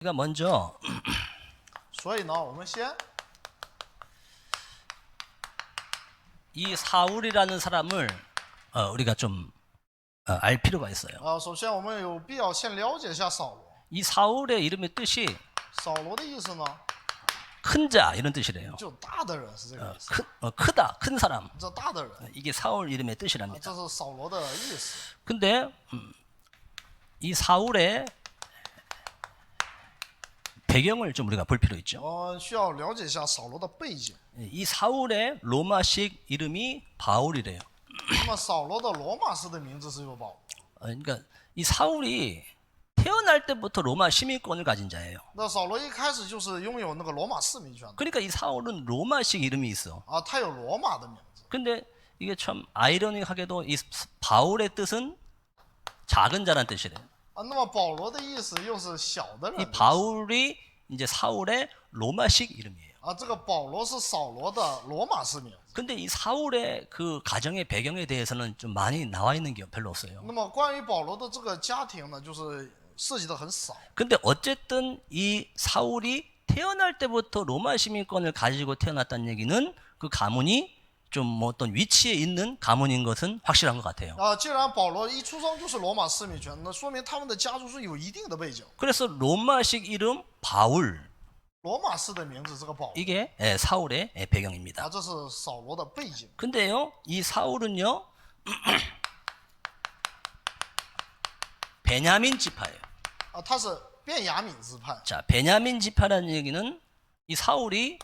우리가 먼저 所以呢，我们先 이 사울이라는 사람을 우리가 좀 알 필요가 있어요. 首先我们有必要先了解一下扫罗。 이 사울의 이름의 뜻이 扫罗的意思呢， 큰 자 이런 뜻이래요. 就大的人是这个意思， 크다, 큰 사람. 这大的人， 이게 사울 이름의 뜻이랍니다. 这是扫罗的意思。 근데 이 사울의 배경을 좀 우리가 볼 필요 있죠. 需要了解一下扫罗的背景。 이 사울의 로마식 이름이 바울이래요. 那么扫罗的罗马式的名字是有保。 그러니까 이 사울이 태어날 때부터 로마 시민권을 가진 자예요. 那扫罗一开始就是拥有那个罗马市民权的 그러니까 이 사울은 로마식 이름이 있어. 他有罗马的名字。 근데 이게 참 아이러니하게도 이 바울의 뜻은 작은 자란 뜻이래요. 那么保罗的意思又是小的人 이 的意思。 바울이 이제 사울의 로마식 이름이에요. 这个保罗是扫罗的罗马式名字。 근데 이 사울의 그 가정의 배경에 대해서는 좀 많이 나와 있는 게 별로 없어요. 那么关于保罗的这个家庭呢，就是涉及的很少。 근데 어쨌든 이 사울이 태어날 때부터 로마 시민권을 가지고 태어났다는 얘기는 그 가문이 좀 뭐 어떤 위치에 있는 가문인 것은 확실한 것 같아요. 既然保罗一出生就是罗马市民权，那说明他们的家族是有一定的背景。 그래서 로마식 이름 바울 罗马式的名字这个保罗， 이게 사울의 배경입니다. 这是扫罗的背景。 근데요, 이 사울은요, 베냐민 지파예요. 他是便雅悯支派。 자, 베냐민 지파라는 얘기는 이 사울이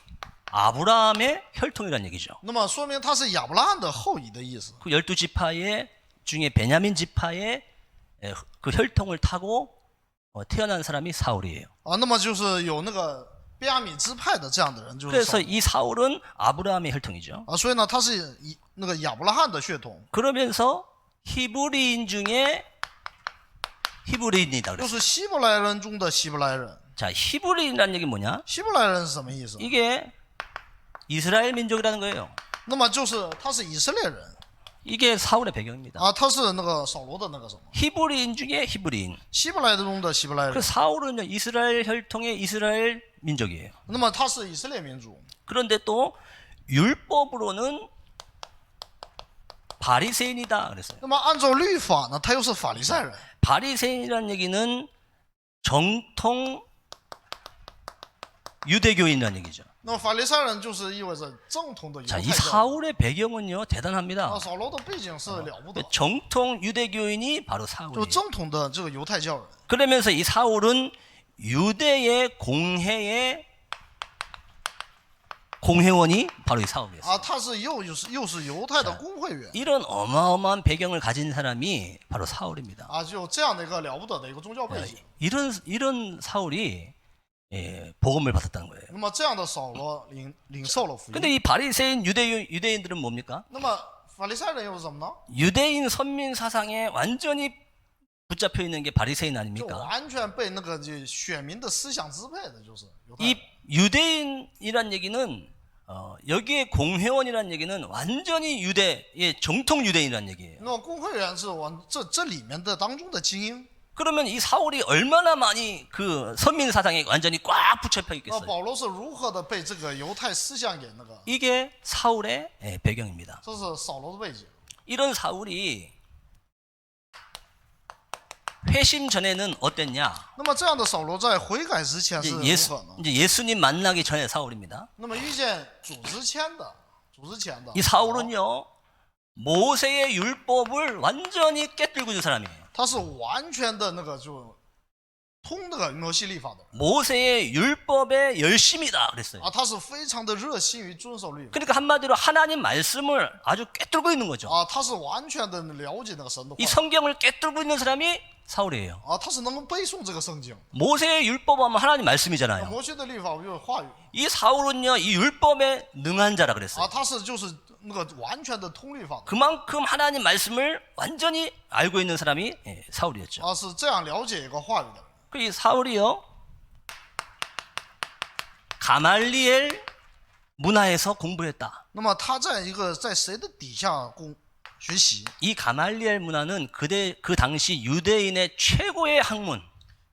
아브라함의 혈통이라는 얘기죠. 那么说明他是亚伯拉罕的后裔的意思。 그 12지파의 중에 베냐민 지파의 그 혈통을 타고 태어난 사람이 사울이에요. 那么就是有那个便雅悯支派的这样的人，就是扫 그래서 이 사울은 아브라함의 혈통이죠. 所以呢，他是那个亚伯拉罕的血统， 그러면서 히브리인 중에 히브리인이다 就 그랬어요. 是希伯来人中的希伯来人。 자, 히브리인이라는 얘기 뭐냐? 希伯来人是什么意思？ 이게 이스라엘 민족이라는 거예요. 那么就是他是以色列人 이게 사울의 배경입니다. 他是那个扫罗的那个什么 히브리인 중에 히브리인. 希伯来中的希伯来 그 人。 사울은요, 이스라엘 혈통의 이스라엘 민족이에요. 那么他是以色列民族， 그런데 또 율법으로는 바리새인이다 그랬어요. 那么按照律法呢，他又是法利赛人。 바리새인이라는 얘기는 정통 유대교인이라는 얘기죠. 那么法利赛人就是意味着正统的犹 자, 太 이 教。 사울의 배경은요, 대단합니다. 扫罗的背景是了不得， 정통 유대교인이 바로 就 사울이에요. 正统的这个犹太教人。 그러면서 이 사울은 유대의 공회의 공회원이 바로 이 사울이었어요. 他是又是犹太的公会员。 이런 어마어마한 배경을 가진 사람이 바로 사울입니다. 就这样的一个了不得的一个宗教背景。 이런 사울이 복음을 받았다는 거예요. 那么这样的扫罗领受了福音。 근데 이 바리새인 유대인들은 뭡니까? 那么法利赛人又是什么呢？ 유대인 선민 사상에 완전히 붙잡혀 있는 게 바리새인 就 아닙니까? 完全被那个就选民的思想支配的，就是犹太 이 人。 유대인이란 얘기는 여기에 공회원이란 얘기는 완전히 유대의 정통 유대인이란 얘기예요. 那么公会员是这里面的当中的精英。 그러면 이 사울이 얼마나 많이 그 선민 사상에 완전히 꽉 붙잡혀 那 있겠어요? 保罗是如何的被这个犹太思想给那个？ 이게 사울의 배경입니다. 这是扫罗的背景。 이런 사울이 회심 전에는 어땠냐? 那么这样的扫罗在悔改之前是 이제 如何呢？ 이제 예수님 만나기 전에 사울입니다. 那么遇见主之前的， 이 사울은요, 모세의 율법을 완전히 깨뜨리고 있는 사람이에요. 他是完全的那个就通那个摩西律法的。 모세의 율법의 열심이다 그랬어요. 他是非常的热心于遵守律法。 그러니까 한마디로 하나님 말씀을 아주 깨뜨리고 있는 거죠. 他是完全的了解那个神的话 이 。 성경을 깨뜨리고 있는 사람이 사울이에요. 他是能够背诵这个圣经。 모세의 율법하면 하나님 말씀이잖아요. 摩西的律法就是话语。 이 사울은요, 이 율법에 능한 자라 그랬어요. 他是就是那个完全的通律法的。 그만큼 하나님 말씀을 완전히 알고 있는 사람이 사울이었죠. 是这样了解一个话语的人。 그 이 사울이요, 가말리엘 문화에서 공부했다. 那么他在谁的底下学习？ 이 가말리엘 문화는 그 당시 유대인의 최고의 학문,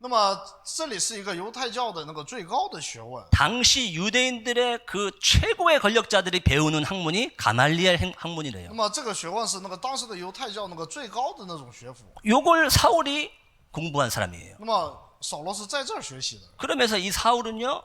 那么这里是一个犹太教的那个最高的学问。 당시 유대인들의 그 최고의 권력자들이 배우는 학문이 가말리엘 학문이래요. 那么这个学问是那个当时的犹太教那个最高的那种学府。 요걸 사울이 공부한 사람이에요. 那么扫罗是在这儿学习的。 그러면서 이 사울은요,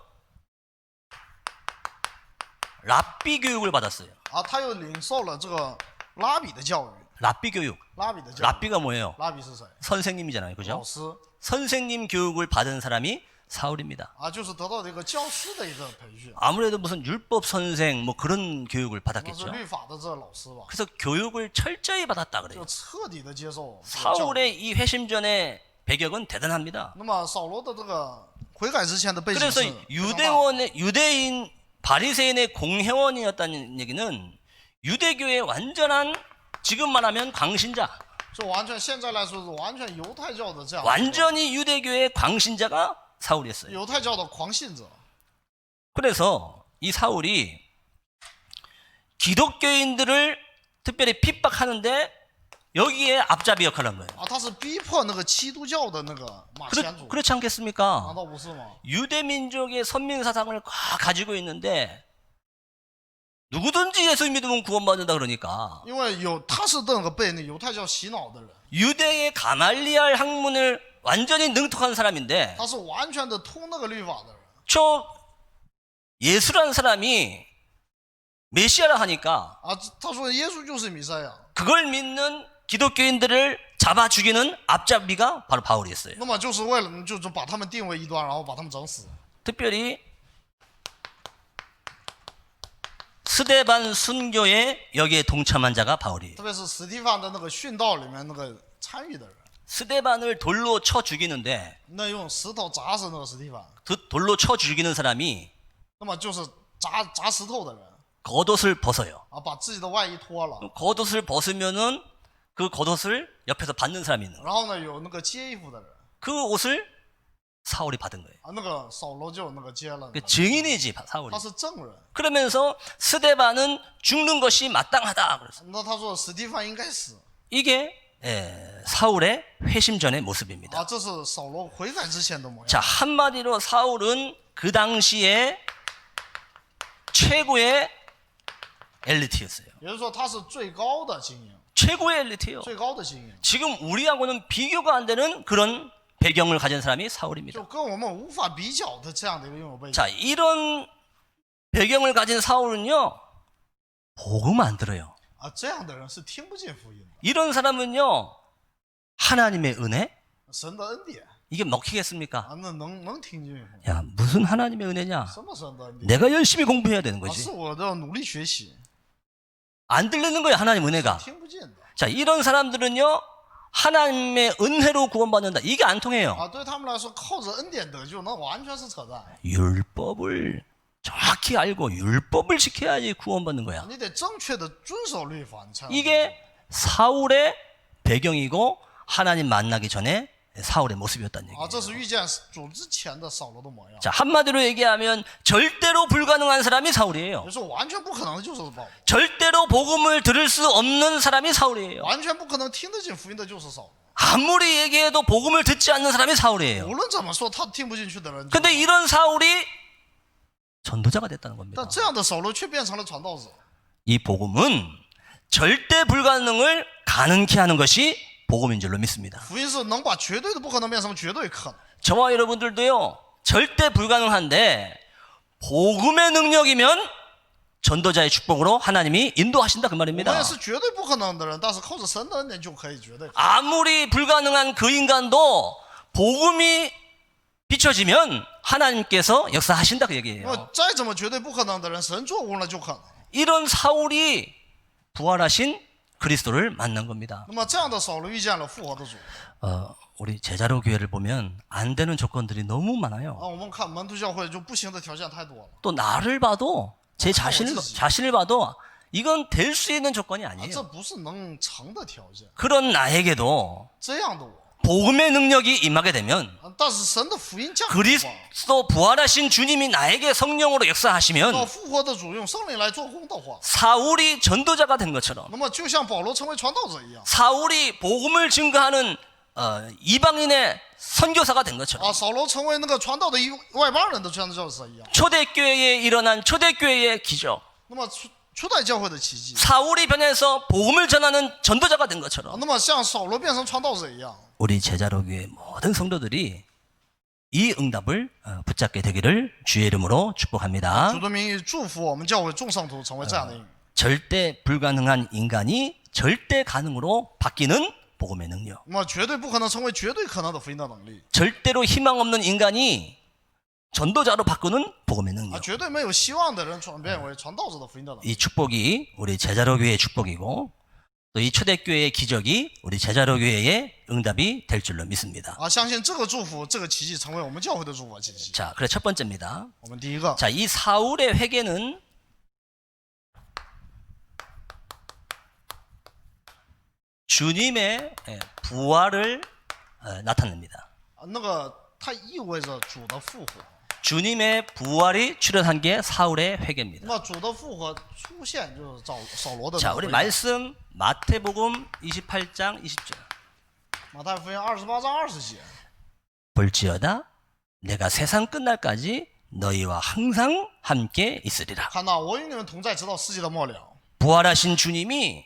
랍비 교육을 받았어요. 啊，他又领受了这个拉比的教育。 랍비 교육. 拉比的教育。 랍비가 뭐예요? 拉比是谁？ 선생님이잖아요. 老 그죠? 师 선생님 교육을 받은 사람이 사울입니다. 啊，就是得到的一个教师的一个培训。 아무래도 무슨 율법 선생 뭐 그런 교육을 那是 받았겠죠. 律法的这老师吧， 그래서 교육을 철저히 받았다 就 그래요. 彻底的接受这个教育。 사울의 이 회심전의 배경은 대단합니다. 那么扫罗的这个悔改之前的背景 그래서 是非常大 유대인 바리새인의 공회원이었다는 얘기는 유대교의 완전한 지금 말하면 광신자, 就完全现在来说是完全犹太教的这样， 완전히 유대교의 광신자가 사울이었어요. 犹太教的狂信者。 그래서 이 사울이 기독교인들을 특별히 핍박하는데 여기에 앞잡이 역할을 한 거예요. 啊，他是逼迫那个基督教的那个马前卒， 그렇지 않겠습니까? 难道不是吗？ 유대 민족의 선민 사상을 가지고 있는데 누구든지 예수 믿으면 구원받는다 그러니까 因为他是那个被那犹太教洗脑的人， 유대의 가말리알 학문을 완전히 능통한 사람인데 他是完全的通那个律法的人。 저 예수라는 사람이 메시아라 하니까 啊，他说耶稣就是弥赛亚， 그걸 믿는 기독교인들을 잡아 죽이는 앞잡이가 바로 바울이었어요. 那么就是为了就是把他们定为异端，然后把他们整死。 특별히 스데반 순교에 여기에 동참한 자가 바울이에요. 特别是史蒂芬的那个殉道里面那个参与的人， 스데반을 돌로 쳐 죽이는데 那用石头砸死那个史蒂芬， 그 돌로 쳐 죽이는 사람이 那么就是砸石头的人 겉옷을 벗어요. 啊，把自己的外衣脱了， 겉옷을 벗으면은 그 겉옷을 옆에서 받는 사람이 있는 거예요. 然后呢有那个接衣服的人 그 옷을 사울이 받은 거예요. 啊，那个扫罗就那个接了， 그 증인이지 사울이. 他是证人。 그러면서 스데반은 죽는 것이 마땅하다. 그래서 那他说史蒂芬应该死 이게 사울의 회심전의 모습입니다. 啊，这是扫罗悔改之前的模样。 자, 한마디로 사울은 그 당시에 최고의 엘리트였어요. 也就是说他是最高的精英， 최고의 엘리트예요. 最高的精英， 지금 우리하고는 비교가 안 되는 그런 배경을 가진 사람이 사울입니다. 就跟我们无法比较的这样的一个拥有背景。 자, 이런 배경을 가진 사울은요, 복음 안 들어요. 啊，这样的人是听不进福音的， 이런 사람은요, 하나님의 은혜? 神的恩典 이게 먹히겠습니까? 啊，那能听进福音？ 야, 무슨 하나님의 은혜냐? 什么神的恩典？ 내가 열심히 공부해야 되는 啊， 거지. 是我的努力学习， 안 들리는 거예요, 하나님 은혜가. 听不进的 자, 이런 사람들은요, 하나님의 은혜로 구원받는다. 이게 안 통해요. 啊，对他们来说，靠着恩典得救，那完全是扯淡。 율법을 정확히 알고 율법을 지켜야지 구원받는 거야. 你得正确的遵守律法，你才能得救。 이게 사울의 배경이고 하나님 만나기 전에 사울의 모습이었다는 啊，这 얘기예요. 是遇见主之前的扫罗的模样， 자, 한마디로 얘기하면 절대로 불가능한 사람이 사울이에요. 也是完全不可能的就是保罗， 절대로 복음을 들을 수 없는 사람이 사울이에요. 完全不可能听得进福音的就是扫罗。 아무리 얘기해도 복음을 듣지 않는 사람이 사울이에요. 无论怎么说，他听不进去的人。 근데 이런 사울이 전도자가 됐다는 겁니다. 但这样的扫罗却变成了传道者。 이 복음은 절대 불가능을 가능케 하는 것이 복음인 줄로 믿습니다. 福音是能把绝对的不可能变成绝对可能。 저와 여러분들도요, 절대 불가능한데 복음의 능력이면 전도자의 축복으로 하나님이 인도하신다 그 我们 말입니다. 也是绝对不可能的人，但是靠着神的恩典就可以绝对可能。 아무리 불가능한 그 인간도 복음이 비춰지면 하나님께서 역사하신다 그 那 얘기예요. 么再怎么绝对不可能的人，神做工了就可能。 이런 사울이 부활하신 그리스도를 만난 겁니다. 那么这样的扫罗遇见了复活的主。 우리 제자로 교회를 보면 안 되는 조건들이 너무 啊， 많아요. 我们看门徒教会就不行的条件太多了。 또 나를 봐도 제 자신을 봐도 이건 될 수 있는 조건이 啊，这 아니에요. 不是能成的条件。 그런 나에게도 这样的我， 복음의 능력이 임하게 되면 啊但是神的福音降临的话， 그리스도 부활하신 주님이 나에게 성령으로 到 역사하시면 复活的主用圣灵来做工的话， 사울이 전도자가 된 것처럼 那么就像保罗成为传道者一样， 사울이 복음을 증거하는 이방인의 선교사가 된 것처럼 啊，扫罗成为那个传道的外邦人的传教士一样。 초대교회에 일어난 초대교회의 기적, 那么初代教会的奇迹， 사울이 변해서 복음을 전하는 전도자가 된 啊 것처럼 那么像扫罗变成传道者一样， 우리 제자로 교회 모든 성도들이 이 응답을 붙잡게 되기를 주의 이름으로 축복합니다. 主的名义祝福我们教会众圣徒成为这样的人。 절대 불가능한 인간이 절대 가능으로 바뀌는 복음의 능력. 那么绝对不可能成为绝对可能的福音的能力， 절대로 희망 없는 인간이 전도자로 바꾸는 복음의 啊， 능력. 绝对没有希望的人转变为传道者的福音的能力。 이 축복이 우리 제자로 교회의 축복이고 또 이 초대교회의 기적이 우리 제자로 교회의 응답이 될 줄로 믿습니다. 啊，相信这个祝福，这个奇迹成为我们教会的祝福和奇迹。 자, 그래 첫 번째입니다. 我们第一个， 자, 이 사울의 회개는 주님의 부활을 나타냅니다. 啊那个它意味着主的复活。 주님의 부활이 출현한 게 사울의 那 회개입니다. 么主的复活出现就是扫罗的 자, 那个 우리 回答。 말씀 마태복음 28장 20절. 马太福音28章20节， 볼지어다 내가 세상 끝날까지 너희와 항상 함께 있으리라. 看到我与你们同在，直到世界的末了。 부활하신 주님이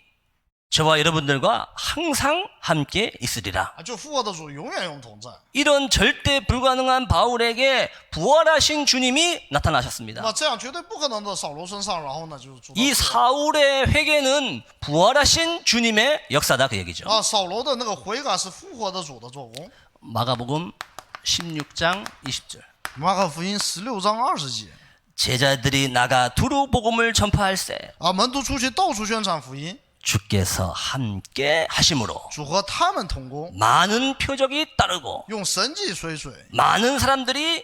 저와 여러분들과 항상 함께 있으리라. 啊，就复活的主永远与我们同在。 이런 절대 불가능한 바울에게 부활하신 주님이 那 나타나셨습니다. 这样绝对不可能的扫罗身上，然后呢，就是主的 이 复活 사울의 회개는 부활하신 주님의 역사다 그 얘기죠. 啊，扫罗的那个悔改是复活的主的做工。 마가복음 16장 20절. 马可福音16章20节， 제자들이 나가 두루 복음을 전파할세 啊，门徒出去到处宣传福音， 주께서 함께 하심으로 主和他们同工， 많은 표적이 따르고 用神迹随水。 많은 사람들이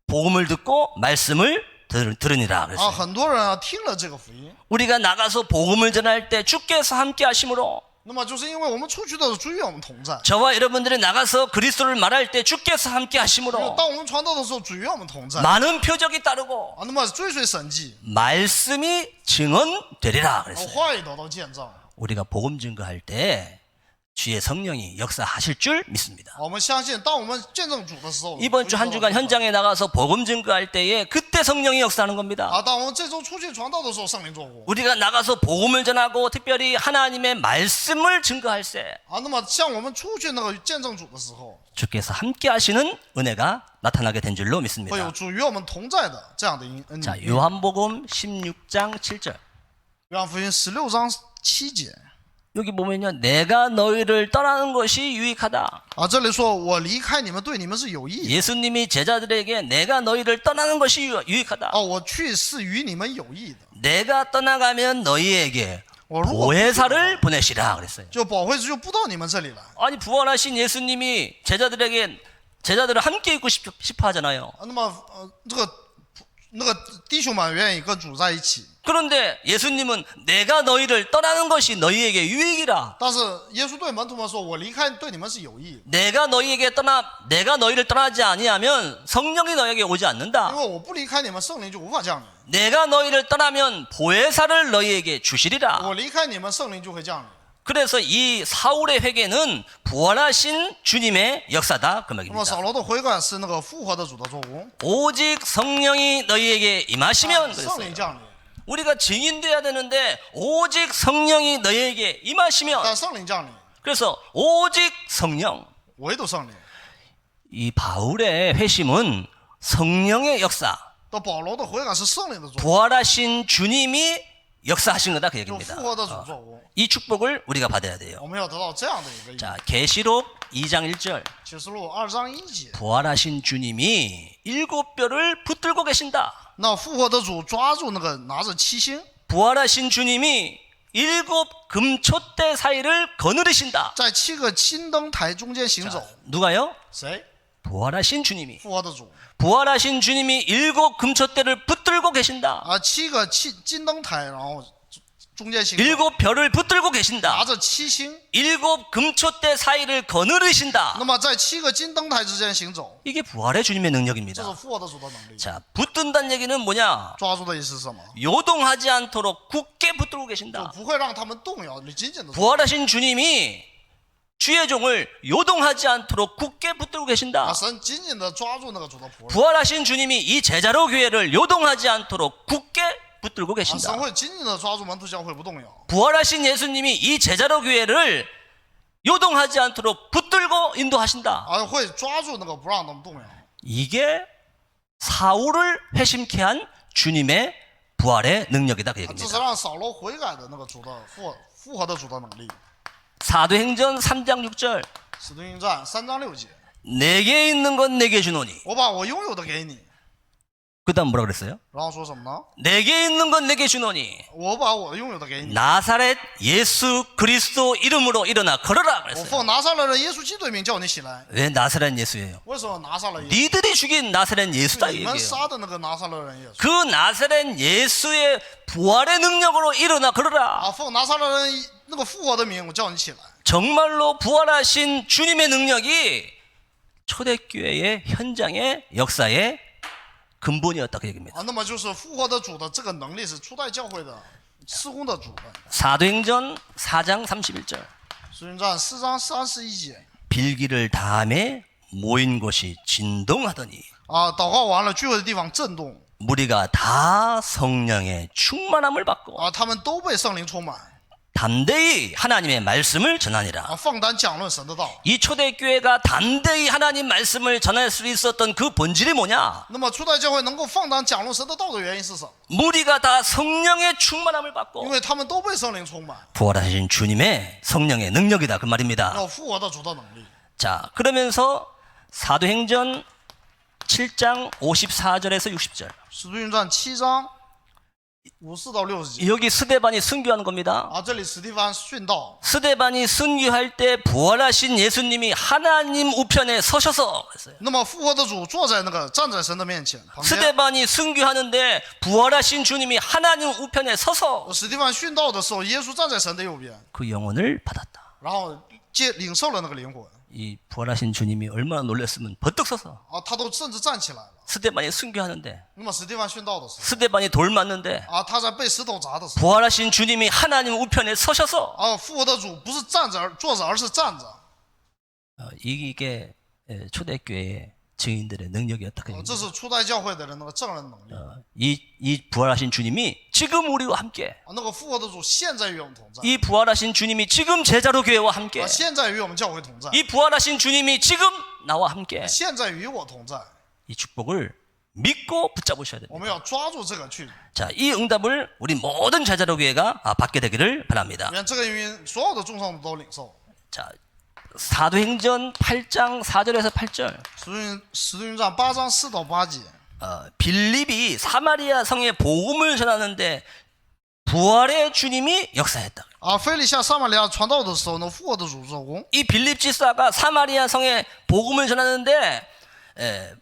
복음을 듣고 말씀을 들으니라 啊， 그랬어요. 很多人啊听了这个福音， 우리가 나가서 복음을 전할 때 주께서 함께 하심으로 那么就是因为我们出去的时候主与我们同在， 저와 여러분들이 나가서 그리스도를 말할 때 주께서 함께 因为 하심으로 当我们传道的时候主与我们同在， 많은 표적이 따르고 啊，那么追随神迹， 말씀이 증언되리라 啊， 그랬어요. 话语得到见证。 우리가 복음 증거할 때 주의 성령이 역사하실 줄 믿습니다. 我们相信，当我们见证主的时候， 이번 주 한 주간 현장에 나가서 복음 증거할 때에 그때 성령이 역사하는 겁니다. 啊，当我们这周出去传道的时候，圣灵做工。 우리가 나가서 복음을 전하고 특별히 하나님의 말씀을 증거할 때 啊，那么像我们出去那个见证主的时候， 주께서 함께 하시는 은혜가 나타나게 된 줄로 会有 믿습니다. 主与我们同在的这样的恩 자, 典。 요한복음 16장 7절. 约翰福音16章7节 여기 보면요. 내가 너희를 떠나는 것이 유익하다. 啊，这里说我离开你们对你们是有益， 예수님이 제자들에게 내가 너희를 떠나는 것이 유익하다. 啊，我去是与你们有益的。 내가 떠나가면 너희에게 我如果 보혜사를 보내시라 그랬어요. 就保惠师就不到你们这里来。 아니 부활하신 예수님이 제자들을 함께 있고 싶어 하잖아요. 啊，那么这个那个弟兄们愿意跟主在一起， 그런데 예수님은 내가 너희를 떠나는 것이 너희에게 유익이라. 但是耶稣对门徒们说：“我离开对你们是有益的， 내가 너희를 떠나지 아니하면 성령이 너에게 오지 因 않는다. 为我不离开你们，圣灵就无法降临； 내가 너희를 떠나면 보혜사를 너희에게 주시리라. 我离开你们，圣灵就会降临。” 그래서 이 사울의 회개는 부활하신 주님의 역사다 그 那么 말입니다. 扫罗的悔改是那个复活的主的做工， 오직 성령이 너희에게 임하시면 圣 그랬어요. 灵降临， 우리가 증인돼야 되는데 오직 성령이 너희에게 임하시면 但圣灵降临， 그래서 오직 성령. 唯独圣灵。 이 바울의 회심은 성령의 역사, 到保罗的悔改是圣灵的作工， 부활하신 주님이 역사하신 거다 그 就 얘기입니다. 复活的主做工。 이 축복을 우리가 받아야 돼요. 我们要得到这样的一个意义。 자, 계시록 2장 1절. 启示录2章1节， 부활하신 주님이 7뼈를 붙들고 계신다. 那复活的主抓住那个拿着七星， 부활하신 주님이 7 금초대 사이를 거느리신다. 在7个金灯台中间行走。 누가요? 谁？ 부활하신 주님이. 复活的主 부활하신 주님이 7 금초대를 붙들고 계신다. 啊，7个金灯台，然后中间行走， 7 별을 붙들고 拿 계신다. 着七星。 7 금초대 사이를 거느리신다. 那么在7个金灯台之间行走， 이게 부활의 주님의 这是 능력입니다. 复活的主的能力。 자, 붙든다는 얘기는 뭐냐? 抓住的意思是什么？ 요동하지 않도록 굳게 붙들고 就 계신다. 不会让他们动摇，你紧紧的。 부활하신 주님이 주의 종을 요동하지 않도록 굳게 붙들고 계신다. 神紧紧的抓住那个主的仆人， 부활하신 주님이 이 제자로 교회를 요동하지 않도록 굳게 붙들고 神 계신다. 会紧紧的抓住门徒教会不动摇。 부활하신 예수님이 이 제자로 교회를 요동하지 않도록 붙들고 인도하신다. 会抓住那个不让他们动摇。 이게 사울을 회심케 한 주님의 부활의 능력이다 그 这是 얘기입니다. 让扫罗悔改的那个主的复活的主的能力。 사도행전 3장 6절 使徒行传3章6节， 내게 있는 건 내게 주노니. 我把我拥有的给你， 그 다음 뭐라 그랬어요? 然后说什么呢？ 내게 있는 건 내게 주노니 我把我拥有的给你， 나사렛 예수 그리스도 이름으로 일어나 걸어라 我 그랬어요. 奉拿撒勒人耶稣基督的名叫你起来。 왜 나사렛 예수예요? 为什么拿撒勒耶稣？ 니들이 죽인 나사렛 예수다 你们 얘기해요. 杀的那个拿撒勒人耶稣。 그 나사렛 예수의 부활의 능력으로 일어나 걸어라. 奉拿撒勒人那个复活的名，我叫你起来。 정말로 부활하신 주님의 능력이 초대교회의 현장의 역사의 근본이었다 그 얘기입니다. 那么就是复活的主的这个能力是初代教会的施工的主的。 사도행전 4장 31절 使徒行传4章31节， 빌기를 다함에 모인 곳이 진동하더니 祷告完了，聚会的地方震动， 무리가 다 성령의 충만함을 받고 他们都被圣灵充满， 담대히 하나님의 말씀을 전하니라. 放胆讲论神的道。 이 초대교회가 담대히 하나님 말씀을 전할 수 있었던 그 본질이 뭐냐? 那么初代教会能够放胆讲论神的道的原因是什么？ 무리가 다 성령의 충만함을 因 받고 为他们都被圣灵充满， 부활하신 주님의 성령의 능력이다 그 말입니다. 有复活的主的能力。 자, 그러면서 사도행전 7장 54절에서 60절 使徒行传7章54到60节， 여기 스데반이 순교하는 겁니다. 这里史蒂凡殉道， 스데반이 순교할 때 부활하신 예수님이 하나님 우편에 서셔서 그랬어요. 那么复活的主坐在那个站在神的面前旁边。 스데반이 순교하는데 부활하신 주님이 하나님 우편에 서서 史蒂凡殉道的时候，耶稣站在神的右边， 그 영혼을 받았다. 然后领受了那个灵魂， 이 부활하신 주님이 얼마나 놀랐으면 버뜩 서서 他都甚至站起来了。 스데반이 순교하는데 那么史蒂凡殉道的时候， 스데반이 돌 맞는데 他在被石头砸的时候， 부활하신 주님이 하나님 우편에 서셔서 复活的主不是站着坐着，而是站着。 이게 초대교회의 증인들의 능력이었다. 这是初代教会的人那个证人能力。 이 부활하신 주님이 지금 우리와 함께 那个复活的主现在与我们同在， 이 부활하신 주님이 지금 제자로 교회와 함께 现在与我们教会同在， 이 부활하신 주님이 지금 나와 함께 现在与我同在。 이 축복을 믿고 붙잡으셔야 我 됩니다. 们要抓住这个去， 자, 이 응답을 우리 모든 제자로 교회가 받게 되기를 바랍니다. 愿这个因所有的众圣徒都领受。 자, 사도행전 8장 4절에서 8절 使徒行传8章4到8节， 빌립이 사마리아 성에 복음을 전하는데 부활의 주님이 역사했다. 腓利向撒玛利亚传道的时候，那复活的主做工。 이 빌립 지사가 사마리아 성에 복음을 전하는데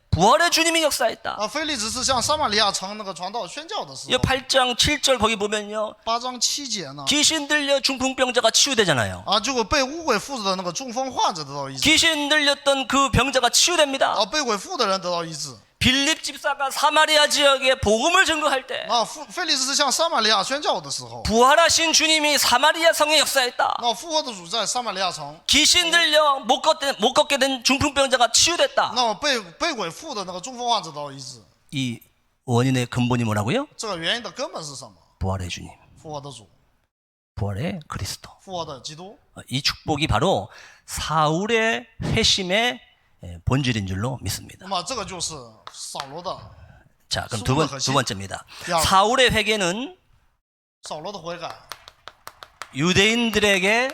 부활의 주님이 역사했다. 腓利只是向撒玛利亚城那个传道宣教的时 이 候， 8장 7절 거기 보면요. 8章7节呢， 귀신 들려 중풍병자가 치유되잖아요. 结果被污鬼附着的那个中风患者得到医治， 귀신 들렸던 그 병자가 치유됩니다. 被鬼附的人得到医治。 빌립 집사가 사마리아 지역에 복음을 전거할 때 腓利只是向撒玛利亚宣教的时候， 부활하신 주님이 사마리아 성에 역사했다. 复活的主在撒玛利亚城， 귀신 들려 못 걷게 된 중풍병자가 치유됐다. 那么被鬼附的那个中风患者得到医治。 이 원인의 근본이 뭐라고요? 这个原因的根本是什么？ 부활의 주님, 复活的主， 부활의 그리스도. 复活的基督。 이 축복이 바로 사울의 회심의 본질인 줄로 那 믿습니다. 么这个就是扫罗的 자, 그럼 수고의核心. 두 번째입니다. 야. 사울의 회개는 扫罗的悔改， 유대인들에게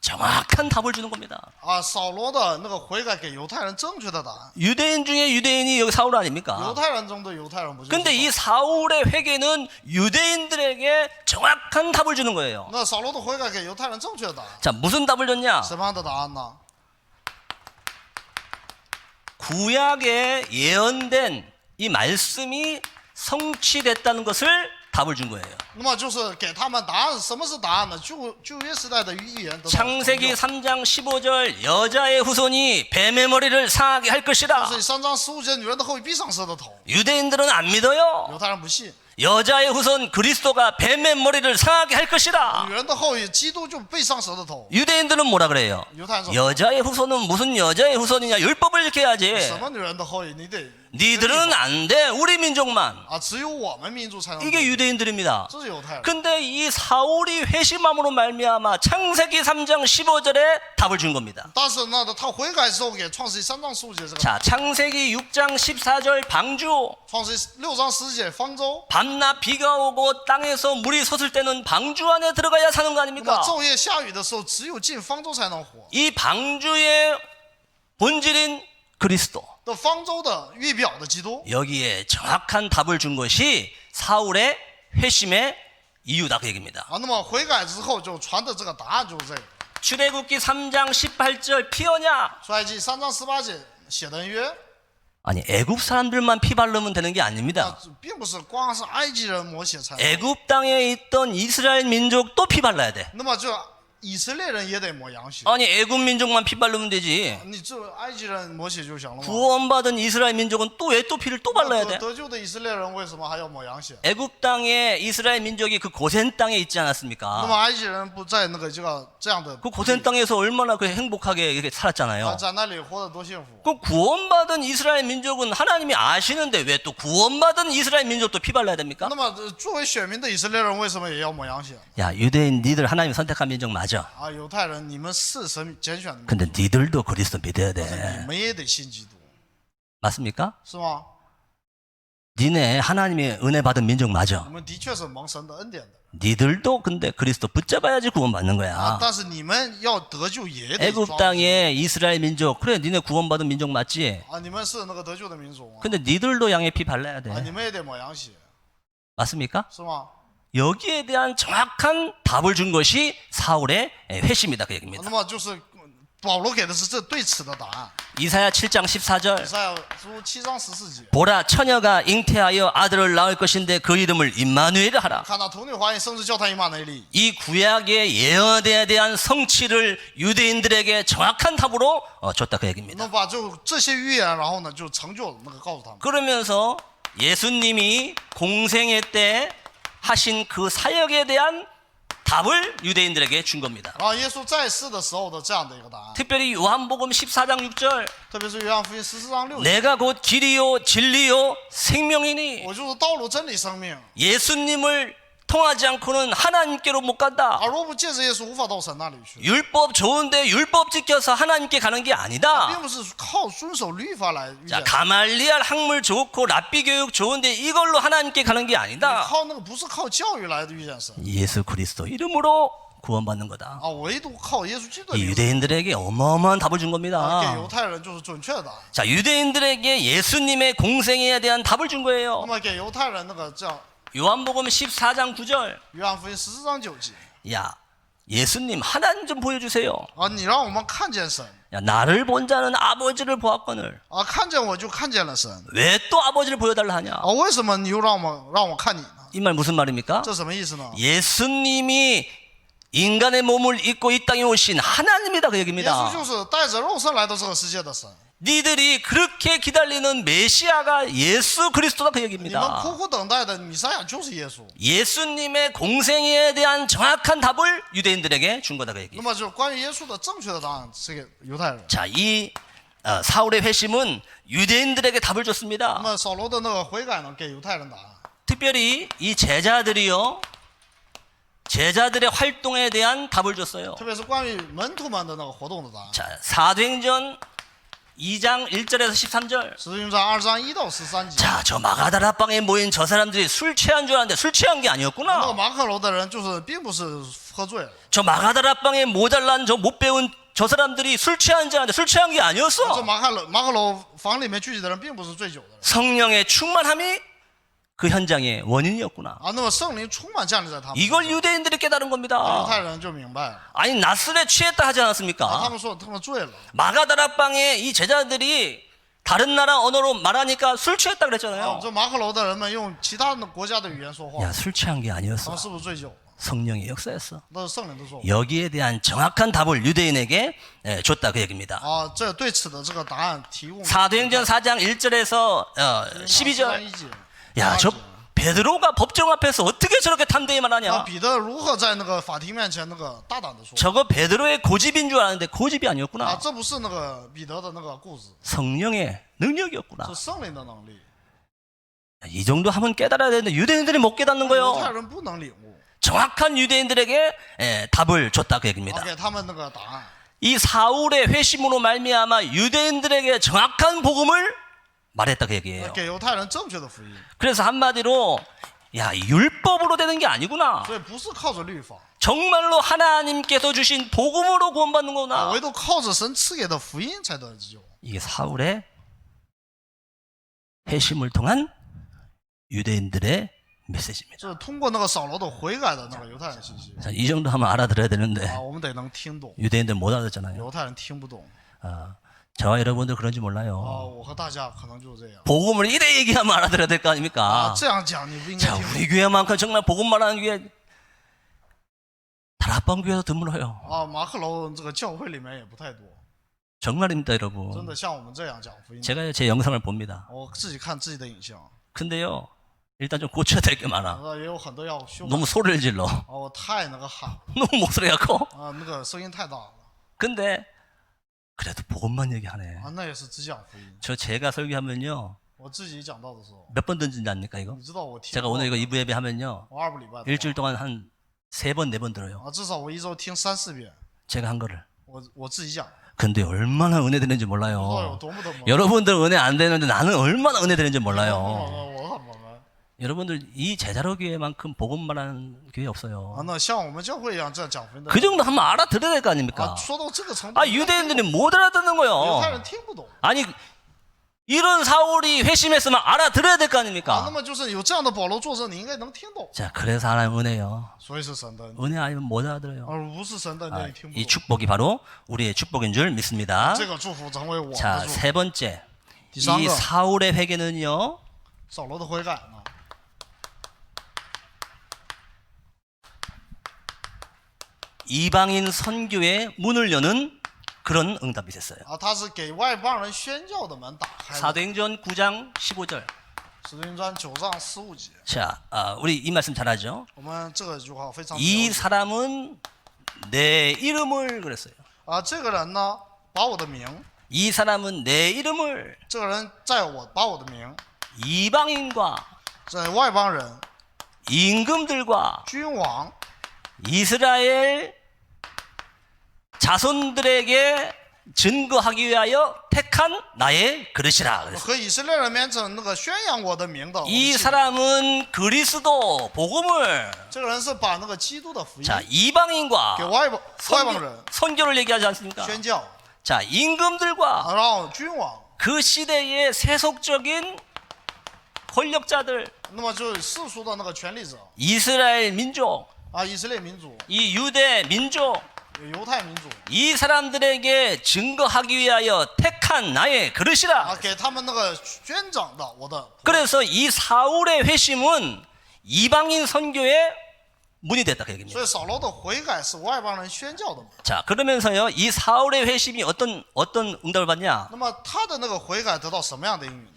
정확한 답을 주는 겁니다. 扫罗的那个悔改给犹太人正确的答案。 유대인 중에 유대인이 여기 사울 犹 아닙니까? 太人中的犹太人不就是？ 근데 이 사울의 회개는 유대인들에게 정확한 답을 주는 거예요. 那扫罗的悔改给犹太人正确的答案， 자, 무슨 답을 줬냐? 什么样的答案呢？ 구약에 예언된 이 말씀이 성취됐다는 것을 답을 준 거예요. 那么就是给他们答案。什么是答案呢？旧约时代的预言得到 창세기 3장 15절 여자의 후손이 뱀의 머리를 상하게 할 것이라. 所以3章15节，女人的后裔必上蛇的头。 유대인들은 안 믿어요. 犹太人不信， 여자의 후손 그리스도가 뱀의 머리를 상하게 할 것이라. 女人的后裔基督就背上蛇的头。 유대인들은 뭐라 그래요? 犹太人说 여자의 후손은 무슨 여자의 후손이냐? 율법을 지켜야지. 什么女人的后裔？你得 니들은 안 돼. 우리 민족만. 啊，只有我们民族才能。 이게 유대인들입니다. 这是犹太人。 근데 이 사울이 회심함으로 말미암아 창세기 3장 15절에 답을 준 겁니다. 但是呢，他悔改之后给创世记3章15节这个， 자, 창세기 6장 14절 방주. 创世记6章10节方舟。 밤낮 비가 오고 땅에서 물이 솟을 때는 방주 안에 들어가야 사는 거 那么 아닙니까? 昼夜下雨的时候，只有进方舟才能活。 이 방주의 본질인 그리스도. 的方舟的预表的基督， 여기에 정확한 답을 준 것이 사울의 회심의 이유다 그 얘기입니다. 啊，那么悔改之后就传的这个答案就是这个。 출애굽기 3장 18절 피하냐? 出埃及3章18节写的约， 아니 애굽 사람들만 피 바르면 되는 게 아닙니다. 并不是光是埃及人抹血才能。 애굽 땅에 있던 이스라엘 민족도 피 발라야 돼. 那么就以色列人也得抹羊血， 아니 애굽 민족만 피 바르면 되지. 你这埃及人抹血就行了吗？ 구원받은 이스라엘 민족은 또 왜 또 피를 또 발라야 돼? 得救的以色列人为什么还要抹羊血？ 애굽 땅에 이스라엘 민족이 그 고센 땅에 있지 那么 않았습니까? 埃及人不在那个这样的， 그 고센 땅에서 얼마나 그 행복하게 이렇게 啊， 살았잖아요. 在那里活得多幸福。 그 구원받은 이스라엘 민족은 하나님이 아시는데 왜 또 구원받은 이스라엘 민족도 피 발라야 됩니까? 那么作为选民的以色列人为什么也要抹羊血？ 야 유대인 니들 하나님 선택한 민족 맞아. 啊，犹太人你们是神拣选的民族， 근데 니들도 그리스도 믿어야 돼. 你们也得信基督， 맞습니까? 是吗？ 니네 하나님의 은혜 받은 민족 맞아. 我们的确是蒙神的恩典的， 니들도 근데 그리스도 붙잡아야지 구원받는 啊 거야. ，但是你们要得救也得 애굽 抓住 땅에 이스라엘 민족 그래 니네 구원받은 민족 맞지? 啊，你们是那个得救的民族， 근데 니들도 양의 피 발라야 啊， 돼. 你们也得抹羊血， 맞습니까? 是吗？ 여기에 대한 정확한 답을 준 것이 사울의 회심이다 그 那 얘기입니다. 么就是保罗给的是这对此的答案。 이사야 7장 14절 以赛亚书7章14节， 보라 처녀가 잉태하여 아들을 낳을 것인데 그 이름을 임마누엘 하라. 看到童女怀孕，生子叫他以马内利。 이 구약의 예언에 대한 성취를 유대인들에게 정확한 답으로 줬다 그 那 얘기입니다. 么把就这些预言，然后呢就成就了那个告诉他们。 그러면서 예수님이 공생애 때 하신 그 사역에 대한 답을 유대인들에게 준 겁니다. 啊，耶稣在世的时候的这样的一个答案， 특별히 요한복음 14장 6절 特别是约翰福音14章6节， 내가 곧 길이요 진리요 생명이니 我就是道路、真理、生命。 예수님을 통하지 않고는 하나님께로 못 간다. 啊，若不借着耶稣，无法到神那里去。 율법 좋은데 율법 지켜서 하나님께 가는 게 아니다. 并不是靠遵守律法来遇 자, 见， 가말리알 학물 좋고 랍비 교육 좋은데 이걸로 하나님께 가는 게 아니다. 靠那个不是靠教育来的遇见神 예수 그리스도 이름으로 구원받는 거다. 啊，唯独靠耶稣基督的 이 名字。 유대인들에게 어마어마한 답을 준 给 겁니다. 犹太人就是准确的答案。 자, 유대인들에게 예수님의 공생애에 대한 답을 준 那 거예요. 么给犹太人那个叫 요한복음 14장 9절. 约翰福音14章9节 야, 예수님 하나님 좀 보여주세요. 啊，你让我们看见神 야, 나를 본 자는 아버지를 보았거늘. 啊，看见我就看见了神 왜 또 아버지를 보여달라 하냐? 啊，为什么你又让我看你呢？ 이 말 무슨 말입니까? 这什么意思呢？ 예수님이 인간의 몸을 입고 이 땅에 오신 하나님이다 그 耶稣 얘기입니다. 就是带着肉身来到这个世界的神。 니들이 그렇게 기다리는 메시아가 예수 그리스도다 그 你们 얘기입니다. 苦苦等待的弥赛亚就是耶稣。 예수님의 공생애에 대한 정확한 답을 유대인들에게 준 거다 그 那 얘기. 么就是关于耶稣的正确的答案，是给犹太人。 자, 이 사울의 회심은 유대인들에게 답을 那 줬습니다. 么扫罗的那个悔改呢，给犹太人答案。 특별히 이 제자들이요, 제자들의 활동에 대한 답을 줬어요. 特别是关于门徒们的那个活动的答案。 자, 사도행전 2장 1절에서 13절. 使徒行传2章1到13节。 자, 저 마가다라 방에 모인 저 사람들이 술 취한 줄 알았는데 술 취한 게 那个 아니었구나. 马可楼的人就是并不是喝醉了， 저 마가다라 방에 모자란 저 못 배운 저 사람들이 술 취한 줄 알았는데 술 취한 게 这 아니었어. 马可楼房里面聚集的人并不是醉酒的人 성령의 충만함이 그 현장의 원인이었구나. 啊。那么圣灵充满降临在他们身上， 이걸 유대인들이 깨달은 犹 겁니다. 太人就明白了。 아니 나술에 취했다 하지 啊，他 않았습니까? 们说他们醉了。 마가다라 방에 이 제자들이 다른 나라 언어로 말하니까 술 취했다 啊， 그랬잖아요. 这马可楼的人们用其他的国家的语言说话， 야, 술 취한 게 他 아니었어. 们是不是醉酒？ 성령의 역사였어. 那是圣灵的说话。 여기에 대한 정확한 답을 유대인에게 줬다 그 얘기입니다. 啊，这对此的这个答案提供。 사도행전 4장 1절에서 12절. 1节。 야, 저 베드로가 법정 앞에서 어떻게 저렇게 담대히 那 말하냐? 彼得如何在那个法庭面前那个大胆的说？ 저거 베드로의 고집인 줄 알았는데 고집이 啊， 아니었구나. 这不是那个彼得的那个故事， 성령의 능력이었구나. 是圣灵的能力。 이 정도 하면 깨달아야 되는데 유대인들이 못 깨닫는 犹太 거예요. 人不能领悟， 정확한 유대인들에게 답을 줬다 그 啊， 얘기입니다. 给他们那个答案。 이 사울의 회심으로 말미암아 유대인들에게 정확한 복음을 말했다 그 얘기예요. 给犹太人正确的福音， 그래서 한마디로 야 율법으로 되는 게 아니구나. 所以不是靠着律法， 정말로 하나님께서 주신 복음으로 구원받는 啊， 거구나. 唯独靠着神赐给的福音才得救。 이게 사울의 회심을 통한 유대인들의 메시지입니다. 这是通过那个扫罗的悔改的那个犹太人信息 자, 이 정도 하면 알아들어야 되는데 啊，我们得能听懂， 유대인들 못 알아듣잖아요. 犹太人听不懂 아, 저와 여러분들 그런지 啊， 몰라요. 我和大家可能就是这样 복음을 이래 얘기하면 알아들어야 될 거 啊， 아닙니까? 这样讲你不应该 자, 听懂 우리 교회만큼 정말 복음 말하는 교회 다락방 교회도 드물어요. 啊。马克楼这个教会里面也不太多， 정말입니다, 真 여러분. 的像我们这样讲福音， 제가 제 영상을 봅니다. 我自己看自己的影像， 근데요, 일단 좀 고쳐야 될 게 많아. 也有很多要修改 너무 소리를 질러. 啊，我太那个喊 너무 목소리가 커. 啊，那个声音太大了 근데 그래도 복음만 얘기하네. 啊，那也是只讲福音。 저 제가 설교하면요, 我自己讲到的时候， 몇 번 던진지 압니까, 이거? 你知道我听 제가 오늘 이거 2부 예배 하면요, 我2부礼拜的 일주일 동안 한 3번, 4번 들어요. 啊，至少我一周听3、4遍， 제가 한 거를. 我自己讲， 근데 얼마나 은혜 되는지 不知道有 몰라요. 多么的猛。 여러분들 은혜 안 되는데 나는 얼마나 은혜 되는지 我 몰라요. 我很猛啊！ 여러분들 이 제자로 교회만큼 복음 말하는 교회 啊， 없어요. 那像我们教会一样这样讲福音的 그 정도 하면 알아들어야 될 거 아닙니까? 啊，说到这个程度， 아, 유대인들이 못 알아듣는 犹太 거예요. 人听不懂 아니, 이런 사울이 회심했으면 알아들어야 될 거 啊。那 아닙니까? 么就是有这样的保罗作证，你应该能听懂。 자, 그래서 하나님 은혜요. 所以是神的， 은혜 아니면 못 알아들어요. 而不是神的， 아, 你听不 이 懂。 축복이 바로 우리의 축복인 줄 믿습니다. 这个祝福成为我 자, 的祝福。 세 번째. 第三 이 个， 사울의 회개는요. 扫罗的悔改呢？ 이방인 선교의 문을 여는 그런 응답이 됐어요. 啊，他是给外邦人宣教的门打开的。 사도행전 9장 15절. 使徒行传9章15节， 자, 우리 이 말씀 잘 하죠. 我们这个句话非常了 이 解 사람은 내 이름을 그랬어요. 啊。这个人呢，把我的名， 이 사람은 내 이름을 这个人把我的名， 이방인과 在外邦人、 임금들과 君王 이스라엘 자손들에게 증거하기 위하여 택한 나의 그릇이라 그랬어요. 和以色列人面前那个宣扬我的名的。我的 이 器皿 사람은 그리스도 복음을 这个人是把那个基督的福音 자 이방인과 给外邦人 선교를 얘기하지 않습니까? 宣教， 자 임금들과 然后君王， 그 시대의 세속적인 권력자들 那么就是世俗的那个权力者 이스라엘 민족 啊，以色列民族、 이 유대 민족 犹太民族 이 사람들에게 증거하기 위하여 택한 나의 啊， 그릇이라. 给他们那个宣讲的我的。 그래서 이 사울의 회심은 이방인 선교의 문이 됐다 그 얘기입니다. 所以扫罗的悔改是外邦人宣教的门。 자 그러면서요 이 사울의 회심이 어떤 응답을 받냐? 那么他的那个悔改得到什么样的应允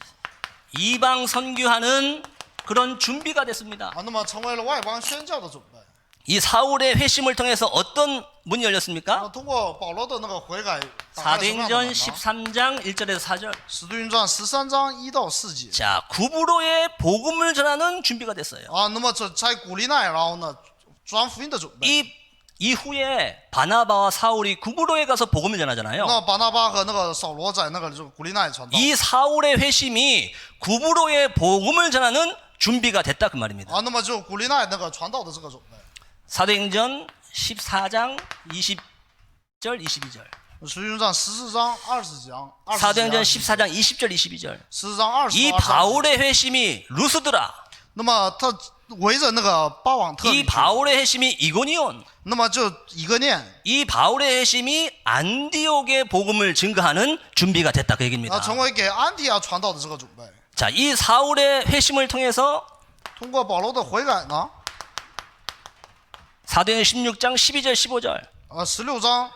이방 선교하는 그런 준비가 됐습니다. 啊？那么成为了外邦宣教的准备。 이 사울의 회심을 통해서 어떤 문이 那 열렸습니까? 通过保罗的那个悔改，打开了什么样的 사도행전 门呢 13장 1절에서 4절. 使徒行传13章1到4节 자 구부로의 복음을 전하는 준비가 됐어요. 啊。那么这在古利奈，然后呢，传福音的准备。 이 이후에 바나바와 사울이 구부로에 가서 복음을 전하잖아요. 那巴拿巴和那个扫罗在那个就古利奈传道 이 사울의 회심이 구부로의 복음을 전하는 준비가 됐다 그 말입니다. 啊。那么就古利奈那个传道的这个准备。 사도행전 14장 20절 22절. 使徒行传14章20讲， 사도행전 14장 20절 22절. 14章20 이 到 20 바울의 회심이 루스드라. 那么他围着那个巴网特 이 里， 바울의 회심이 이고니온. 那么就一个念， 이 바울의 회심이 안디옥의 복음을 증거하는 준비가 됐다 그 啊， 얘기입니다. 成为给安提亚传道的这个准备。 자, 이 사울의 회심을 통해서 通过保罗的悔改呢， 사도행전 16장 12절 15절. 16章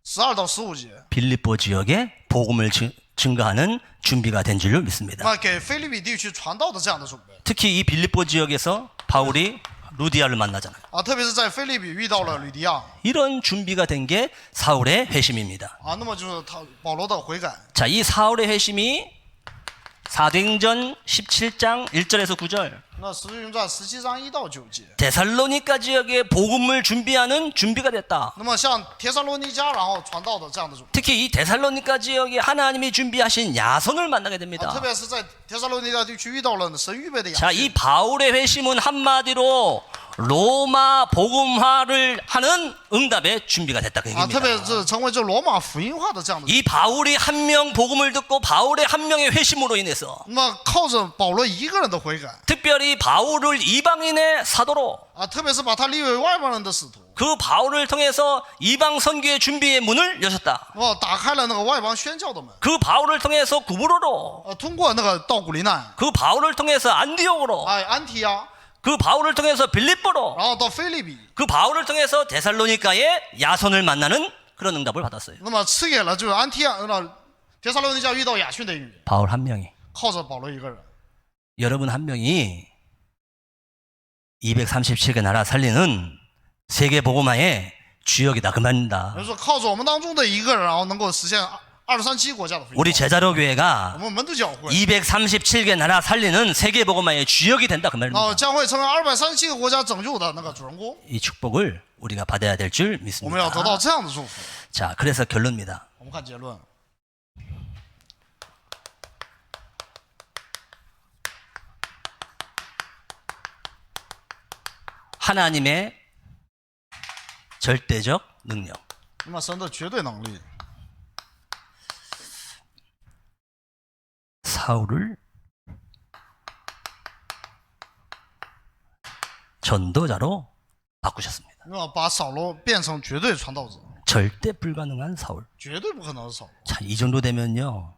12到15节， 빌립보 지역에 복음을 증가하는 준비가 된 줄로 믿습니다. 那给腓立比地区传道的这样的准备 특히 이 빌립보 지역에서 바울이 루디아를 만나잖아요. 啊，特别是在腓立比遇到了吕迪亚 이런 준비가 된 게 사울의 회심입니다. 啊，那么就是保罗的悔改。 자, 이 사울의 회심이 사도행전 17장 1절에서 9절 那使徒行传17章1到9节， 데살로니가 지역에 복음을 준비하는 준비가 됐다. 那么像帖撒罗尼迦然后传道的这样的准备 특히 이 데살로니가 지역에 하나님이 준비하신 야손을 만나게 啊， 됩니다. 特别是在帖撒罗尼迦地区遇到了神预备的 자, 亚 이 바울의 회심은 한마디로 로마 복음화를 하는 응답의 준비가 됐다 그 啊，特别 얘기입니다. 是成为这罗马福音化的这样的。 이 바울이 한 명 복음을 듣고 바울의 한 명의 회심으로 인해서 那么靠着保罗一个人的悔改 특별히 바울을 이방인의 사도로 啊，特别是把他立为外邦人的使徒， 그 바울을 통해서 이방 선교의 준비의 문을 여셨다. 打开了那个外邦宣教的门。 그 바울을 통해서 구브로로 通过那个到古利奈， 그 바울을 통해서 안디옥으로 哎，安提亚， 그 바울을 통해서 빌립보로 然后到腓立比， 그 바울을 통해서 데살로니가의 야손을 만나는 그런 응답을 받았어요. 那么赐给了就是安提亚，帖撒罗尼迦遇到亚逊的应允， 바울 한 명이 靠着保罗一个人。 여러분 한 명이 237개 나라 살리는 세계 복음화의 주역이다 그 말입니다. 就是说靠着我们当中的一个人，然后能够实现237国家的福音。 우리 제자로 我 교회가 们门徒教会， 237개 나라 살리는 세계 복음화의 주역이 된다 그 然 말입니다. 后将会成为237个国家拯救的那个主人公。 이 축복을 우리가 받아야 될 줄 我们要得到 믿습니다. 这样的祝福。 자, 그래서 결론입니다. 我们看结论， 하나님의 절대적 능력. 那么神的绝对能力， 사울을 전도자로 바꾸셨습니다. 那么把扫罗变成绝对传道者， 절대 불가능한 사울. 绝对不可能是扫罗。 자, 이 정도 되면요.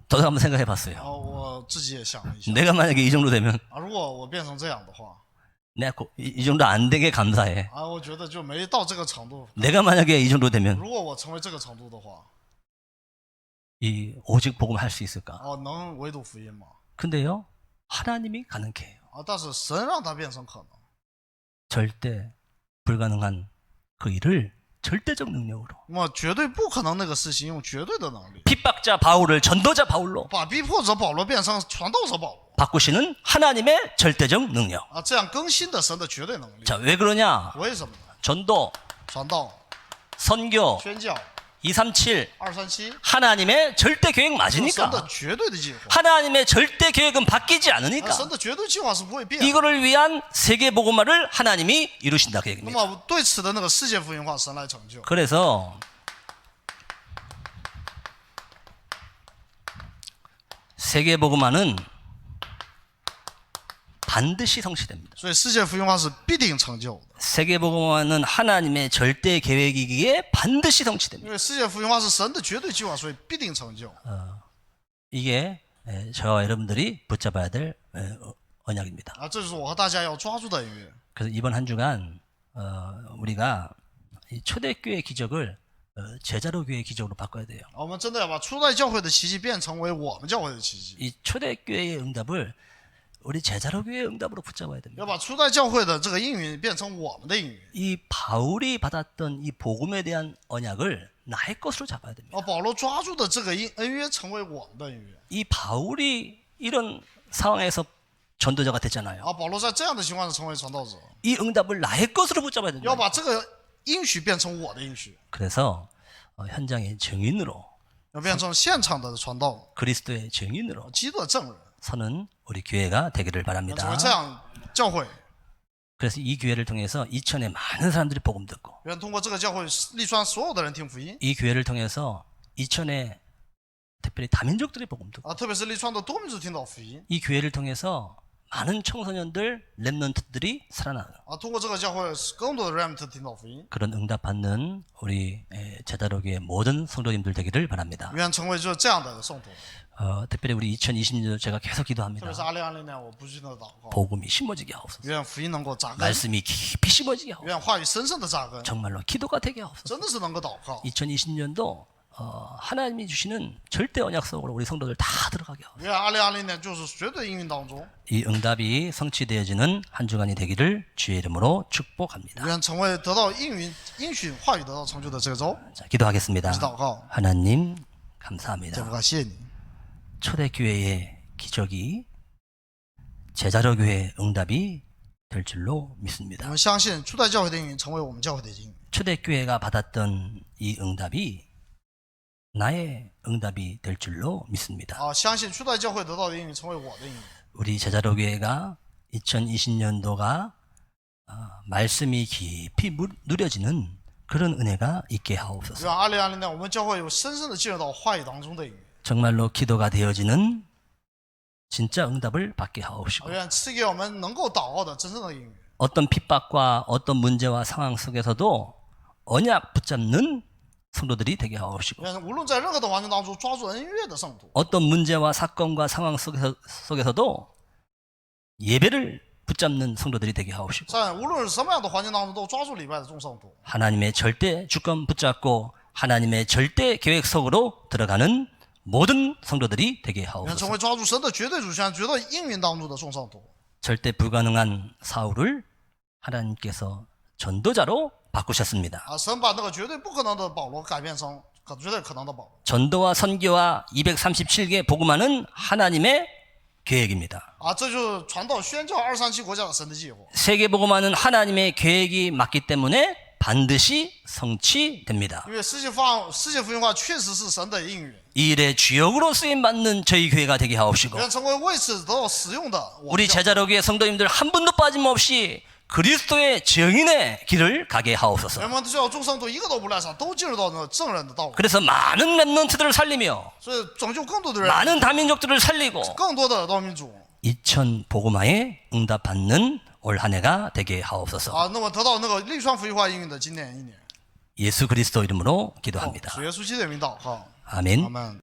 저도 한번 생각해 봤어요. 我自己也想了一下， 내가 만약에 이 정도 되면 如果我变成这样的话， 내가 이 정도 안 되게 감사해. 我觉得就没到这个程度。 내가 만약에 이 정도 되면 如果我成为这个程度的话， 이 오직 복음 할 수 있을까? 能唯独福音吗？ 근데요. 하나님이 가능케 해요. 但是神让它变成可能， 절대 불가능한 그 일을 절대적 능력으로 那么绝对不可能那个事情用绝对的能力， 핍박자 바울을 전도자 바울로 把逼迫者保罗变成传道者保罗 바꾸시는 하나님의 절대적 능력. 这样更新的神的绝对能力。 자, 왜 그러냐? 为什么呢？ 전도, 传道、 선교, 宣教、 237 237， 하나님의 절대 계획 神 맞으니까. 的绝对的计划， 하나님의 절대 계획은 바뀌지 않으니까. 神的绝对计划是不会变。 이거를 위한 세계 복음화를 하나님이 이루신다 그 那 얘기입니다. 么对此的那个世界福音化，神来成就。 그래서 세계 복음화는 반드시 성취됩니다. 所以世界福音化是必定成就的， 세계 복음화는 하나님의 절대 계획이기에 반드시 因 성취됩니다. 为世界福音化是神的绝对计划，所以必定成就。 이게 저와 여러분들이 붙잡아야 될 언약입니다. 这就是我和大家要抓住的音乐。 그래서 이번 한 주간 우리가 이 초대교회 기적을 제자로 교회 기적으로 바꿔야 돼요. 我们真的要把初代教会的奇迹变成为我们教会的奇迹， 이 초대교회의 응답을 우리 제자로 교회의 응답으로 붙잡아야 됩니다. 要把初代教会的这个应允变成我们的应允。 이 바울이 받았던 이 복음에 대한 언약을 나의 것으로 잡아야 됩니다. 保罗抓住的这个恩约成为我们的恩约。 이 바울이 이런 상황에서 전도자가 됐잖아요. 保罗在这样的情况下成为传道者， 이 응답을 나의 것으로 붙잡아야 要 됩니다. 把这个应许变成我的应许， 그래서 현장의 증인으로 要变成现场的传道， 그리스도의 증인으로 基督的证人， 서는 우리 교회가 되기를 成 바랍니다. 为这样教会。 그래서 이 교회를 통해서 이천에 많은 사람들이 복음 듣고 愿通过这个教会，利川所有的人听福音 이 교회를 통해서 이천에 특별히 다민족들이 복음 듣고 特别是利川的多民族听到福音 이 교회를 통해서 많은 청소년들 렘넌트들이 살아나는 通过这个教会，更多的 remnant 听到福音。 그런 응답받는 우리 제다로교의 모든 성도님들 되기를 바랍니다. 愿成为就这样的圣徒， 특별히 우리 2020년도 제가 계속 特 기도합니다. 别是2020年，我不断的祷告， 복음이 심어지게 하옵소서. 愿福音能够扎根， 말씀이 깊이 심어지게 하옵소서. 愿话语深深的扎根， 정말로 기도가 되게 하옵소서. 真的是能够祷告。 2020년도 하나님이 주시는 절대 언약 속으로 우리 성도들 다 들어가게 하옵소서. 愿2020年就是绝对应运当中， 이 응답이 성취되어지는 한 주간이 되기를 주의 이름으로 축복합니다. 愿成为得到应许话语得到成就的这个周。 자, 기도하겠습니다. 祷告， 하나님 天 감사합니다. 父感谢你， 초대교회의 기적이 제자로 교회의 응답이 될 줄로 我 믿습니다. 们相信初代教会的应允成为我们教会的应允。 초대교회가 받았던 이 응답이 나의 응답이 될 줄로 믿습니다. 相信初代教会得到的应允成为我的应允。 우리 제자로 교회가 2020년도가 말씀이 깊이 누려지는 그런 은혜가 있게 하옵소서. 愿2020年我们教会有深深的进入到话语当中的应允。 정말로 기도가 되어지는 진짜 응답을 받게 하옵시고 愿赐给我们能够祷告的真正的应允。 어떤 핍박과 어떤 문제와 상황 속에서도 언약 붙잡는 성도들이 되게 하옵시고 愿无论在任何的环境当中抓住恩约的圣徒， 어떤 문제와 사건과 상황 속에서도 예배를 붙잡는 성도들이 되게 하옵시고 在无论是什么样的环境当中都抓住礼拜的众圣徒， 하나님의 절대 주권 붙잡고 하나님의 절대 계획 속으로 들어가는 모든 성도들이 되게 愿成 하옵소서. 为抓住神的绝对主权、绝对应允当中的众圣徒。 절대 불가능한 사울을 하나님께서 전도자로 바꾸셨습니다. 神把那个绝对不可能的保罗改变成绝对可能的保罗。 전도와 선교와 237개 복음화는 하나님의 계획입니다. 这就是传道宣教237国家的神的计划。 세계 복음화는 하나님의 계획이 맞기 때문에 반드시 성취됩니다. 因为世界福音化确实是神的应允， 이 일의 주역으로 쓰임 받는 저희 교회가 되게 하옵시고 愿成为为此得到使用的我 우리 们教会。 제자로교회 성도님들 한 분도 빠짐없이 그리스도의 정인의 길을 가게 我 하옵소서. 们需要众圣徒一个都不落下，都进入到那正人的道路， 그래서 많은 랩런트들을 살리며 所以拯救更多的人， 많은 다민족들을 살리고 更多的道民主 2000 복음화에 응답받는 올 한 해가 되게 하옵소서. 那么得到那个利川福音化应允的今年一年。 예수 그리스도 이름으로 기도합니다. 主耶稣基督的名祷告， 아멘. 阿门。